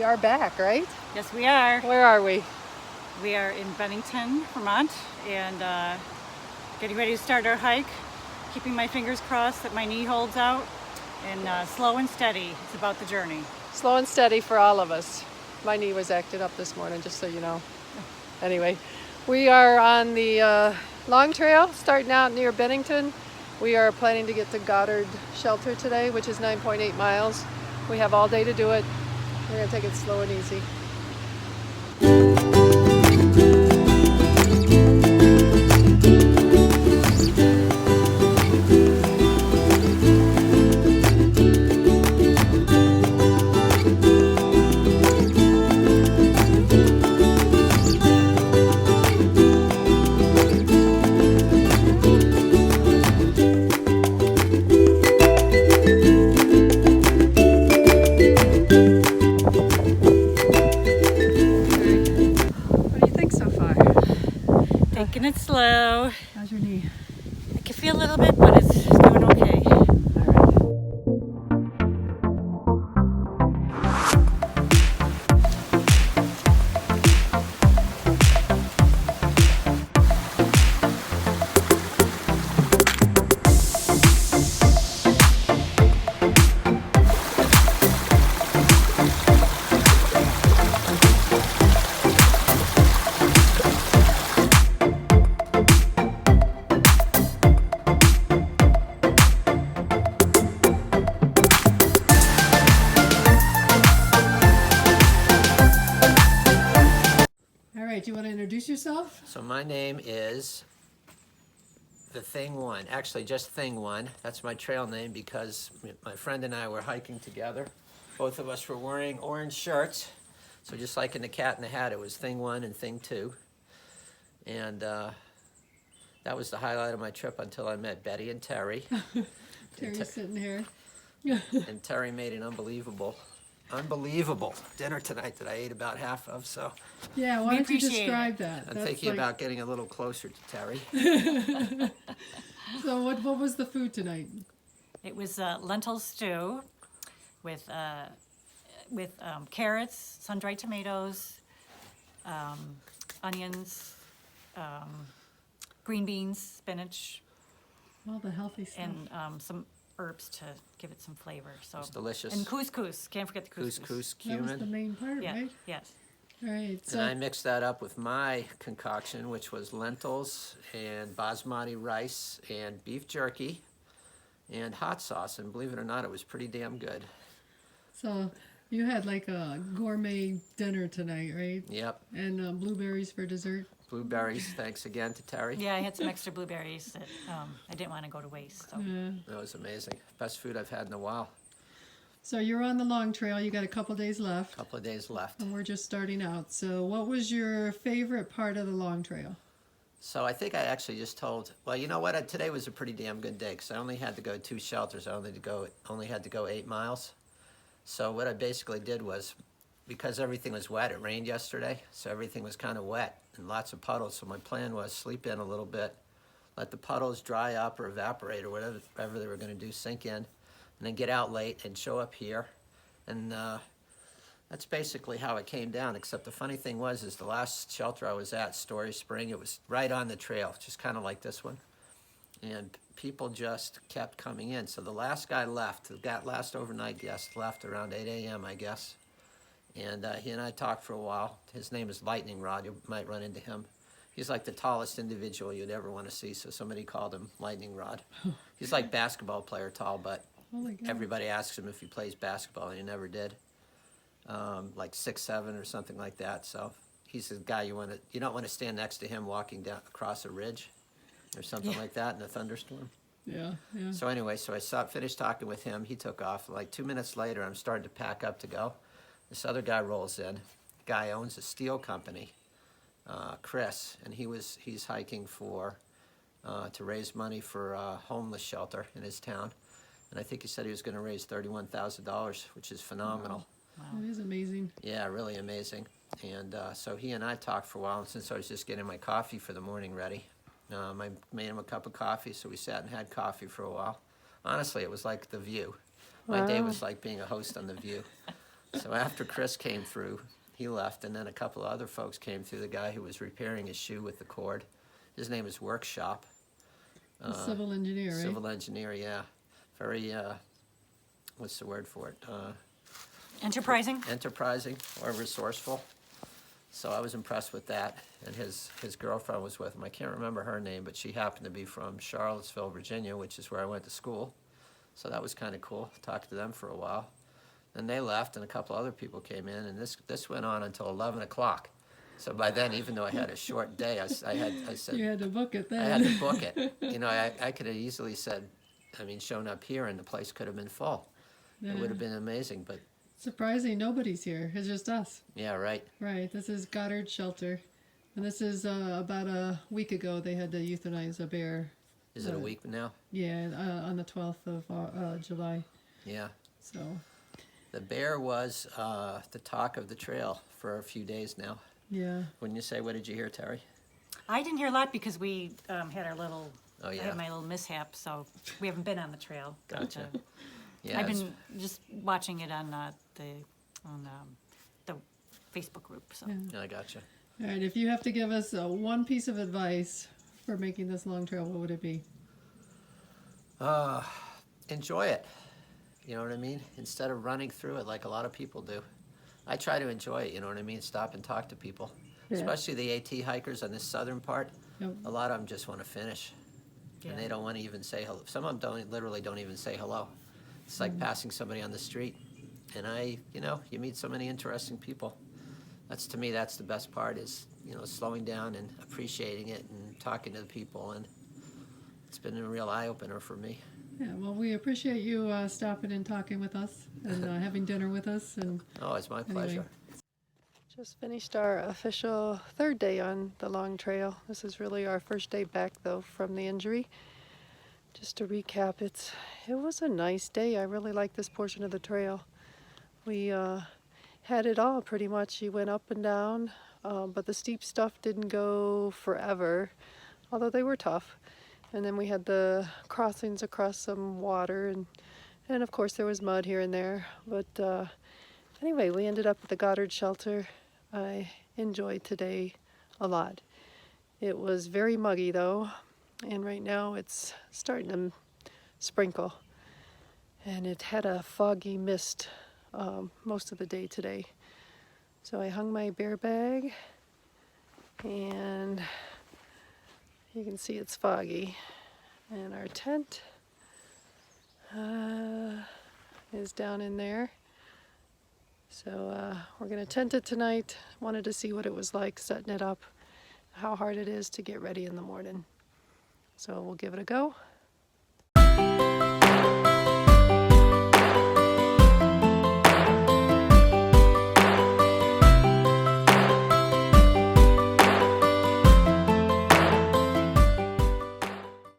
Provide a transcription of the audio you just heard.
We are back, right? Yes, we are. Where are we? We are in Bennington, Vermont, and getting ready to start our hike. Keeping my fingers crossed that my knee holds out, and slow and steady. It's about the journey. Slow and steady for all of us. My knee was acting up this morning, just so you know. Anyway, we are on the long trail, starting out near Bennington. We are planning to get to Goddard Shelter today, which is 9.8 miles. We have all day to do it. We're going to take it slow and easy. Taking it slow. How's your knee? I can feel a little bit, but it's doing okay. Do you want to introduce yourself? So my name is the Thing One. Actually, just Thing One. That's my trail name because my friend and I were hiking together. Both of us were wearing orange shirts. So just like in the Cat in the Hat, it was Thing One and Thing Two. And that was the highlight of my trip until I met Betty and Terry. Terry's sitting here. And Terry made an unbelievable dinner tonight that I ate about half of. So Yeah, why don't you describe that? I'm thinking about getting a little closer to Terry. So what was the food tonight? It was lentil stew with carrots, sun-dried tomatoes, onions, green beans, spinach, All the healthy stuff. and some herbs to give it some flavor. So It's delicious. And couscous. Can't forget the couscous. Couscous, That was the cumin. main part, Yeah. right? Yes. Right. And I mixed that up with my concoction, which was lentils and basmati rice and beef jerky and hot sauce. And believe it or not, it was pretty damn good. So you had like a gourmet dinner tonight, right? Yep. And blueberries for dessert. Blueberries, thanks again to Terry. Yeah, I had some extra blueberries that I didn't want to go to waste. So. Yeah. That was amazing. Best food I've had in a while. So you're on the long trail. You got a couple days left. Couple of days left. And we're just starting out. So what was your favorite part of the long trail? So I think I actually just told, well, you know what? Today was a pretty damn good day because I only had to go 2 shelters. I only had to go 8 miles. So what I basically did was, because everything was wet, it rained yesterday, so everything was kind of wet and lots of puddles. So my plan was sleep in a little bit, let the puddles dry up or evaporate or whatever they were going to do, sink in, and then get out late and show up here. And that's basically how it came down, except the funny thing was is the last shelter I was at, Story Spring, it was right on the trail, just kind of like this one. And people just kept coming in. So the last guy left, the last overnight guest left around 8 a.m., I guess. And he and I talked for a while. His name is Lightning Rod. You might run into him. He's like the tallest individual you'd ever want to see, so somebody called him Lightning Rod. He's like basketball player tall, but everybody asks him if he plays basketball, and he never did. Like 6'7" or something like that. So he's the guy you don't want to stand next to him walking down across a ridge or something like that in a thunderstorm. Yeah, yeah. So anyway, finished talking with him. He took off. Like 2 minutes later, I'm starting to pack up to go. This other guy rolls in. The guy owns a steel company, Chris, and he's hiking to raise money for a homeless shelter in his town. And I think he said he was going to raise $31,000, which is phenomenal. Wow. That is amazing. Yeah, really amazing. And so he and I talked for a while, and since I was just getting my coffee for the morning ready, I made him a cup of coffee, so we sat and had coffee for a while. Honestly, it was like The View. My day was like being a host on The View. So after Chris came through, he left, and then a couple of other folks came through. The guy who was repairing his shoe with the cord, his name is Workshop. A civil engineer, right? Civil engineer, yeah. Very, what's the word for it? Enterprising. Enterprising or resourceful. So I was impressed with that. And his girlfriend was with him. I can't remember her name, but she happened to be from Charlottesville, Virginia, which is where I went to school. So that was kind of cool. Talked to them for a while. Then they left, and a couple other people came in, and this went on until 11 o'clock. So by then, even though I had a short day, I said... You had to book it then. I had to book it. You know, I could have easily said, shown up here, and the place could have been full. Yeah. It would have been amazing, but... Surprising, nobody's here. It's just us. Yeah, right. Right. This is Goddard Shelter. And this is about a week ago they had to euthanize a bear. Is it a week now? Yeah, on the 12th of July. Yeah. So. The bear was the talk of the trail for a few days now. Yeah. Wouldn't you say? What did you hear, Terry? I didn't hear a lot because we had our little. Oh, yeah. I had my little mishap, so we haven't been on the trail. Gotcha. But, Yeah, I've been just watching it on the Facebook group. So. Yeah. I gotcha. All right, if you have to give us one piece of advice for making this long trail, what would it be? Enjoy it. You know what I mean? Instead of running through it like a lot of people do. I try to enjoy it, you know what I mean? Stop and talk to people. Yeah. Especially the AT hikers on this southern part. Yep. A lot of them just want to finish. Yeah. And they don't want to even say hello. Some of them literally don't even say hello. It's like passing somebody on the street. And you meet so many interesting people. To me, that's the best part is, slowing down and appreciating it and talking to the people. And it's been a real eye-opener for me. Yeah, well, we appreciate you stopping and talking with us and having dinner with us. And Oh, it's my pleasure. just finished our official third day on the long trail. This is really our first day back, though, from the injury. Just to recap, it was a nice day. I really like this portion of the trail. We had it all pretty much. You went up and down, but the steep stuff didn't go forever, although they were tough. And then we had the crossings across some water, and of course there was mud here and there. But anyway, we ended up at the Goddard Shelter. I enjoyed today a lot. It was very muggy though, and right now it's starting to sprinkle. And it had a foggy mist most of the day today. So I hung my bear bag, and you can see it's foggy. And our tent is down in there. So we're gonna tent it tonight. Wanted to see what it was like setting it up, how hard it is to get ready in the morning. So we'll give it a go.